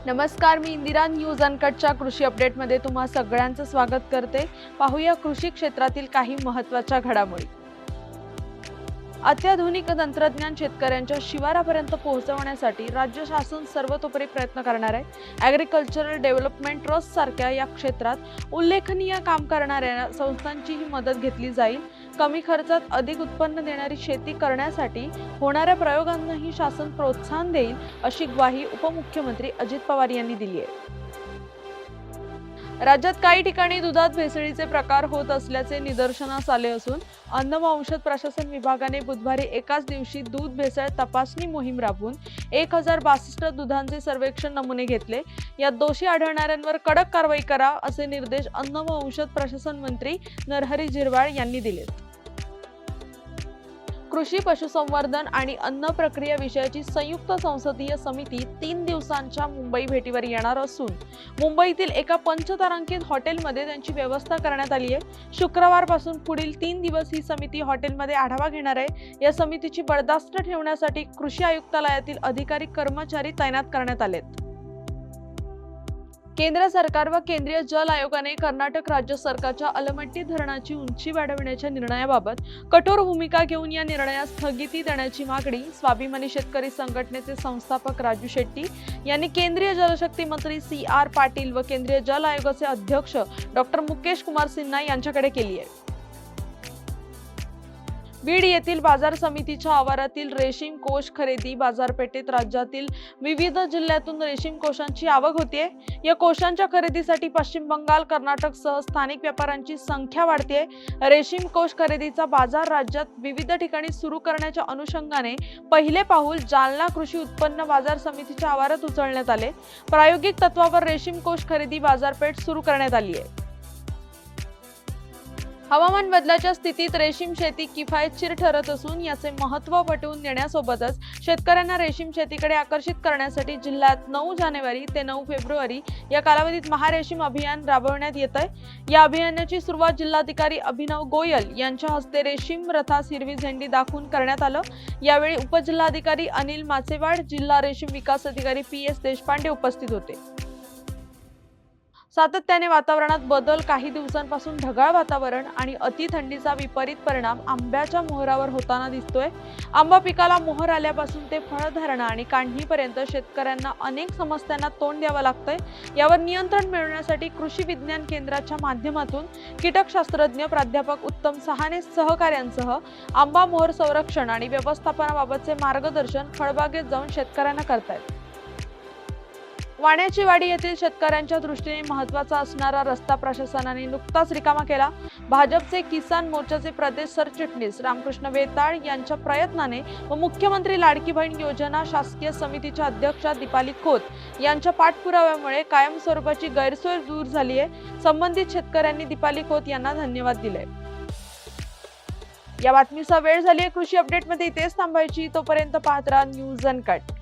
नमस्कार, मी इंदिरा. न्यूज अनकटच्या कृषी अपडेटमध्ये तुम्हा सगळ्यांचं स्वागत करते. पाहूया कृषी क्षेत्रातील काही महत्त्वाच्या घडामोडी. अत्याधुनिक तंत्रज्ञान शेतकऱ्यांच्या शिवारापर्यंत पोहोचवण्यासाठी राज्य शासन सर्वतोपरी प्रयत्न करणार आहे. ॲग्रिकल्चरल डेव्हलपमेंट ट्रस्ट सारख्या या क्षेत्रात उल्लेखनीय काम करणाऱ्या संस्थांचीही मदत घेतली जाईल. कमी खर्चात अधिक उत्पन्न देणारी शेती करण्यासाठी होणाऱ्या प्रयोगांनाही शासन प्रोत्साहन देईल, अशी ग्वाही उपमुख्यमंत्री अजित पवार यांनी दिली आहे. राज्यात काही ठिकाणी दुधात भेसळीचे प्रकार होत असल्याचे निदर्शनास आले असून अन्न व औषध प्रशासन विभागाने बुधवारी एकाच दिवशी दूध भेसळ तपासणी मोहीम राबवून 1062 दुधांचे सर्वेक्षण नमुने घेतले. यात दोषी आढळणाऱ्यांवर कडक कारवाई करा, असे निर्देश अन्न व औषध प्रशासन मंत्री नरहरी झिरवाळ यांनी दिले. कृषी, पशुसंवर्धन आणि अन्न प्रक्रिया विषयाची संयुक्त संसदीय समिती 3 दिवसांच्या मुंबई भेटीवर येणार असून मुंबईतील एका पंचतारांकित हॉटेलमध्ये त्यांची व्यवस्था करण्यात आली आहे. शुक्रवारपासून पुढील 3 दिवस ही समिती हॉटेलमध्ये आढावा घेणार आहे. या समितीची बडदास्त ठेवण्यासाठी कृषी आयुक्तालयातील अधिकारी कर्मचारी तैनात करण्यात आलेत. केंद्र सरकार व केंद्रीय जल आयोगाने कर्नाटक राज्य सरकारच्या अलमट्टी धरणाची उंची वाढविण्याच्या निर्णयाबाबत कठोर भूमिका घेऊन या निर्णयास स्थगिती देण्याची मागणी स्वाभिमानी शेतकरी संघटनेचे संस्थापक राजू शेट्टी यांनी केंद्रीय जलशक्ती मंत्री CR पाटील व केंद्रीय जल आयोगाचे अध्यक्ष डॉ. मुकेश कुमार सिन्हा यांच्याकडे केली आहे. बीड येथील बाजार समितीच्या आवारातील रेशीम कोष खरेदी बाजारपेठेत राज्यातील विविध जिल्ह्यातून रेशीम कोषांची आवक होतीये. या कोषांच्या खरेदीसाठी पश्चिम बंगाल, कर्नाटकसह स्थानिक व्यापाऱ्यांची संख्या वाढतेय. रेशीम कोष खरेदीचा बाजार राज्यात विविध ठिकाणी सुरू करण्याच्या अनुषंगाने पहिले पाऊल जालना कृषी उत्पन्न बाजार समितीच्या आवारात उचलण्यात आले. प्रायोगिक तत्वावर रेशीम कोष खरेदी बाजारपेठ सुरू करण्यात आली आहे. हवामान बदलाच्या स्थितीत रेशीम शेती किफायतशीर ठरत असून याचे महत्त्व पटवून देण्यासोबतच शेतकऱ्यांना रेशीम शेतीकडे आकर्षित करण्यासाठी जिल्ह्यात 9 जानेवारी ते 9 फेब्रुवारी या कालावधीत महारेशीम अभियान राबवण्यात येत आहे. या अभियानाची सुरुवात जिल्हाधिकारी अभिनव गोयल यांच्या हस्ते रेशीम रथास हिरवी झेंडी दाखवून करण्यात आलं. यावेळी उपजिल्हाधिकारी अनिल माचेवाड, जिल्हा रेशीम विकास अधिकारी PS देशपांडे उपस्थित होते. सातत्याने वातावरणात बदल, काही दिवसांपासून ढगाळ वातावरण आणि अति थंडीचा विपरीत परिणाम आंब्याच्या मोहरावर होताना दिसतोय. आंबा पिकाला मोहर आल्यापासून ते फळधारणा आणि काढणीपर्यंत शेतकऱ्यांना अनेक समस्यांना तोंड द्यावं लागतंय. यावर नियंत्रण मिळवण्यासाठी कृषी विज्ञान केंद्राच्या माध्यमातून कीटकशास्त्रज्ञ प्राध्यापक उत्तम सहाने सहकार्यांसह आंबा मोहर संरक्षण आणि व्यवस्थापनाबाबतचे मार्गदर्शन फळबागेत जाऊन शेतकऱ्यांना करतायत. वाण्याची वाडी येथील शेतकऱ्यांच्या दृष्टीने महत्त्वाचा असणारा रस्ता प्रशासनाने नुकताच रिकामा केला. भाजपचे किसान मोर्चाचे प्रदेश सरचिटणीस रामकृष्ण वेताळ यांच्या प्रयत्नाने व मुख्यमंत्री लाडकी बहीण योजना शासकीय समितीच्या अध्यक्षा दीपाली खोत यांच्या पाठपुराव्यामुळे कायमस्वरूपाची गैरसोय दूर झाली आहे. संबंधित शेतकऱ्यांनी दीपाली खोत यांना धन्यवाद दिले. या बातमीचा वेळ झाली आहे. कृषी अपडेटमध्ये इथेच थांबायची. तोपर्यंत पाहत राहा न्यूज अनकट.